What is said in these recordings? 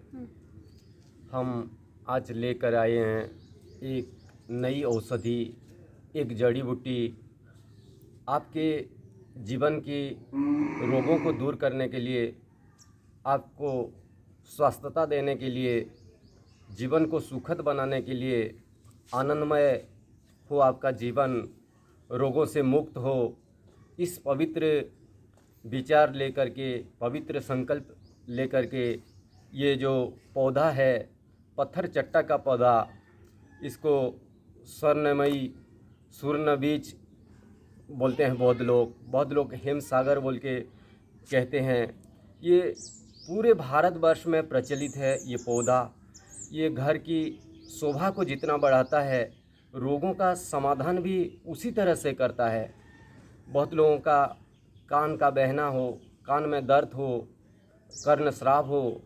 हम आज लेकर आए हैं एक नई औषधि, एक जड़ी बूटी आपके जीवन की रोगों को दूर करने के लिए, आपको स्वस्थता देने के लिए, जीवन को सुखद बनाने के लिए, आनंदमय हो आपका जीवन, रोगों से मुक्त हो। इस पवित्र विचार लेकर के, पवित्र संकल्प लेकर के, ये जो पौधा है पत्थर चट्टा का पौधा, इसको स्वर्णमयी सूर्ण बीज बोलते हैं बहुत लोग हेम सागर बोल के कहते हैं। ये पूरे भारतवर्ष में प्रचलित है। ये पौधा, ये घर की शोभा को जितना बढ़ाता है, रोगों का समाधान भी उसी तरह से करता है। बहुत लोगों का कान का बहना हो, कान में दर्द हो, कर्ण स्राव हो,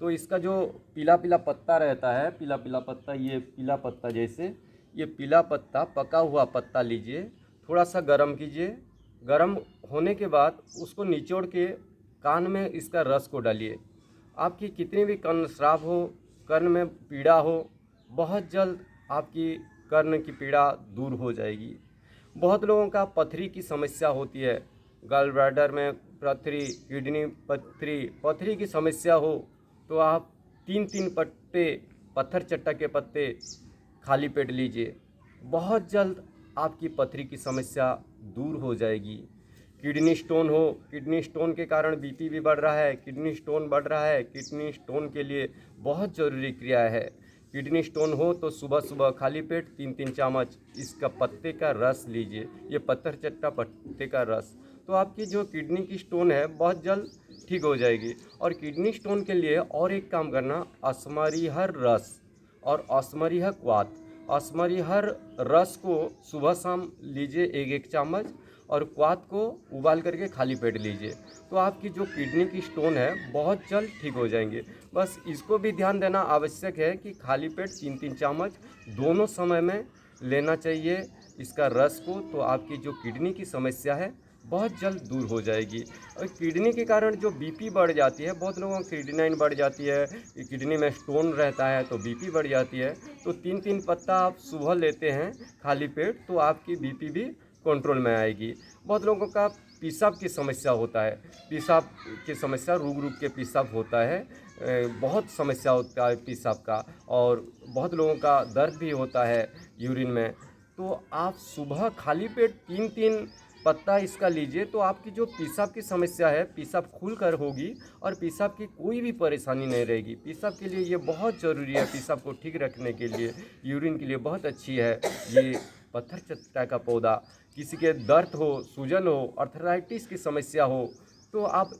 तो इसका जो पीला पीला पत्ता रहता है, पीला पीला पत्ता, ये पीला पत्ता जैसे, ये पीला पत्ता, पका हुआ पत्ता लीजिए, थोड़ा सा गर्म कीजिए। गर्म होने के बाद उसको निचोड़ के कान में इसका रस को डालिए। आपकी कितनी भी कर्ण स्राव हो, कर्ण में पीड़ा हो, बहुत जल्द आपकी कर्ण की पीड़ा दूर हो जाएगी। बहुत लोगों का पथरी की समस्या होती है, गॉल ब्लैडर में पथरी, किडनी पथरी की समस्या हो, तो आप 3-3 पत्ते पत्थर चट्टा के पत्ते खाली पेट लीजिए। बहुत जल्द आपकी पथरी की समस्या दूर हो जाएगी। किडनी स्टोन हो, किडनी स्टोन के कारण बीपी भी बढ़ रहा है, किडनी स्टोन बढ़ रहा है, किडनी स्टोन के लिए बहुत ज़रूरी क्रिया है। किडनी स्टोन हो तो सुबह सुबह खाली पेट 3-3 चम्मच इसका पत्ते का रस लीजिए, ये पत्थर चट्टा पत्ते का रस, तो आपकी जो किडनी की स्टोन है बहुत जल्द ठीक हो जाएगी। और किडनी स्टोन के लिए और एक काम करना, अश्मरीहर रस और अश्मरीहर क्वाथ, अश्मरीहर रस को सुबह शाम लीजिए 1-1 चम्मच, और क्वाथ को उबाल करके खाली पेट लीजिए, तो आपकी जो किडनी की स्टोन है बहुत जल्द ठीक हो जाएंगे। बस इसको भी ध्यान देना आवश्यक है कि खाली पेट 3-3 चम्मच दोनों समय में लेना चाहिए इसका रस को, तो आपकी जो किडनी की समस्या है बहुत जल्द दूर हो जाएगी। और किडनी के कारण जो बीपी बढ़ जाती है, बहुत लोगों की किडनी बढ़ जाती है, किडनी में स्टोन रहता है तो बीपी बढ़ जाती है, तो 3-3 पत्ता आप सुबह लेते हैं खाली पेट, तो आपकी बीपी भी कंट्रोल में आएगी। बहुत लोगों का पेशाब की समस्या होता है, पेशाब की समस्या, रुक रुक के पेशाब होता है, बहुत समस्या होता है पेशाब का, और बहुत लोगों का दर्द भी होता है यूरिन में, तो आप सुबह खाली पेट 3-3 पत्ता इसका लीजिए, तो आपकी जो पेशाब की समस्या है, पेशाब खुल कर होगी और पेशाब की कोई भी परेशानी नहीं रहेगी। पेशाब के लिए ये बहुत ज़रूरी है, पेशाब को ठीक रखने के लिए, यूरिन के लिए बहुत अच्छी है ये पत्थर चट्टा का पौधा। किसी के दर्द हो, सूजन हो, अर्थराइटिस की समस्या हो, तो आप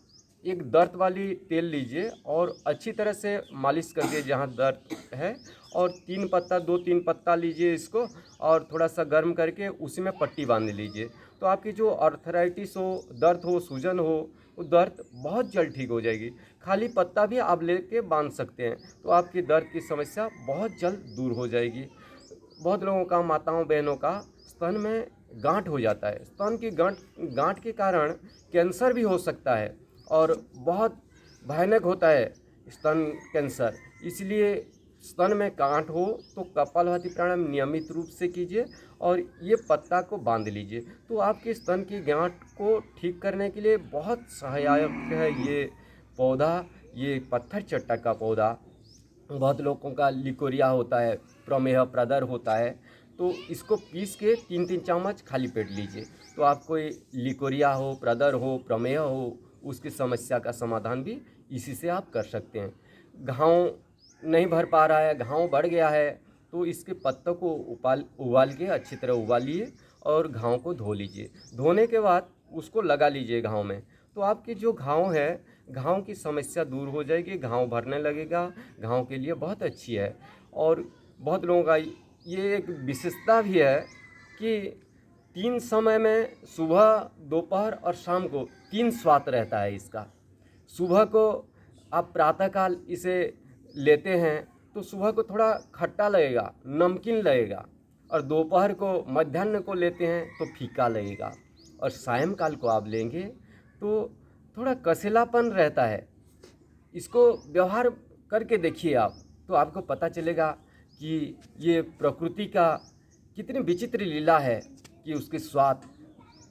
एक दर्द वाली तेल लीजिए और अच्छी तरह से मालिश करिए जहाँ दर्द है, और 3 पत्ता, 2-3 पत्ता लीजिए इसको, और थोड़ा सा गर्म करके उसी में पट्टी बांध लीजिए, तो आपकी जो अर्थराइटिस हो, दर्द हो, सूजन हो, वो दर्द बहुत जल्द ठीक हो जाएगी। खाली पत्ता भी आप लेके बांध सकते हैं, तो आपकी दर्द की समस्या बहुत जल्द दूर हो जाएगी। बहुत लोगों का, माताओं बहनों का स्तन में गांठ हो जाता है, स्तन की गांठ के कारण कैंसर भी हो सकता है, और बहुत भयानक होता है स्तन कैंसर। इसलिए स्तन में गांठ हो तो कपालभाति प्राणायाम नियमित रूप से कीजिए और ये पत्ता को बांध लीजिए, तो आपके स्तन की गांठ को ठीक करने के लिए बहुत सहायक है ये पौधा, ये पत्थर चट्टा का पौधा। बहुत लोगों का लिकोरिया होता है, प्रमेह, प्रदर होता है, तो इसको पीस के 3-3 चम्मच खाली पेट लीजिए, तो आपको लिकोरिया हो, प्रदर हो, प्रमेह हो, उसकी समस्या का समाधान भी इसी से आप कर सकते हैं। घाव नहीं भर पा रहा है, घाव बढ़ गया है, तो इसके पत्तों को उबाल के अच्छी तरह उबालिए और घाव को धो लीजिए। धोने के बाद उसको लगा लीजिए घाव में, तो आपके जो घाव है, घाव की समस्या दूर हो जाएगी, घाव भरने लगेगा, घाव के लिए बहुत अच्छी है। और बहुत लोगों का ये एक विशेषता भी है कि 3 समय में, सुबह, दोपहर और शाम को 3 स्वाद रहता है इसका। सुबह को आप प्रातःकाल इसे लेते हैं तो सुबह को थोड़ा खट्टा लगेगा, नमकीन लगेगा, और दोपहर को, मध्याह्न को लेते हैं तो फीका लगेगा, और सायंकाल को आप लेंगे तो थोड़ा कसेलापन रहता है। इसको व्यवहार करके देखिए आप, तो आपको पता चलेगा कि ये प्रकृति का कितनी विचित्र लीला है कि उसके स्वाद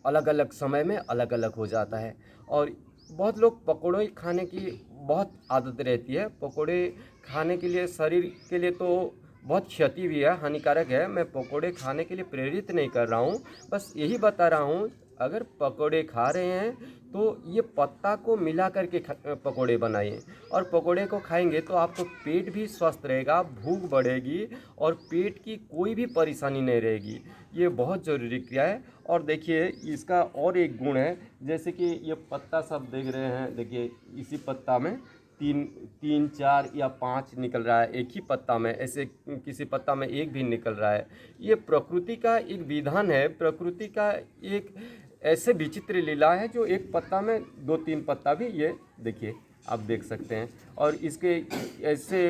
अलग अलग समय में अलग अलग हो जाता है। और बहुत लोग पकौड़े खाने की बहुत आदत रहती है। पकौड़े खाने के लिए शरीर के लिए तो बहुत क्षति भी है, हानिकारक है। मैं पकौड़े खाने के लिए प्रेरित नहीं कर रहा हूँ, बस यही बता रहा हूँ अगर पकौड़े खा रहे हैं तो ये पत्ता को मिला करके पकौड़े बनाइए। और पकौड़े को खाएंगे तो आपको पेट भी स्वस्थ रहेगा, भूख बढ़ेगी और पेट की कोई भी परेशानी नहीं रहेगी। ये बहुत ज़रूरी क्रिया है। और देखिए इसका और एक गुण है, जैसे कि ये पत्ता सब देख रहे हैं, देखिए इसी पत्ता में तीन तीन चार या पाँच निकल रहा है एक ही पत्ता में, ऐसे किसी पत्ता में एक भी निकल रहा है। ये प्रकृति का एक विधान है, प्रकृति का एक ऐसे विचित्र लीला है जो एक पत्ता में दो तीन पत्ता भी, ये देखिए आप देख सकते हैं। और इसके ऐसे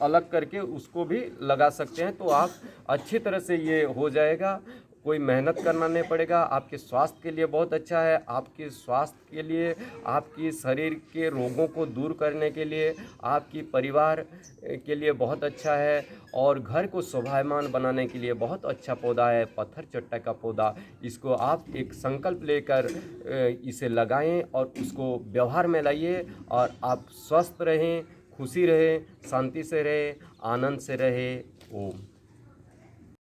अलग करके उसको भी लगा सकते हैं, तो आप अच्छी तरह से ये हो जाएगा। कोई मेहनत करना नहीं पड़ेगा, आपके स्वास्थ्य के लिए बहुत अच्छा है। आपके स्वास्थ्य के लिए, आपकी शरीर के रोगों को दूर करने के लिए, आपकी परिवार के लिए बहुत अच्छा है। और घर को शोभायमान बनाने के लिए बहुत अच्छा पौधा है पत्थर चट्टा का पौधा। इसको आप एक संकल्प लेकर इसे लगाएं और उसको व्यवहार में लाइए, और आप स्वस्थ रहें, खुशी रहें, शांति से रहें, आनंद से रहें। ओम।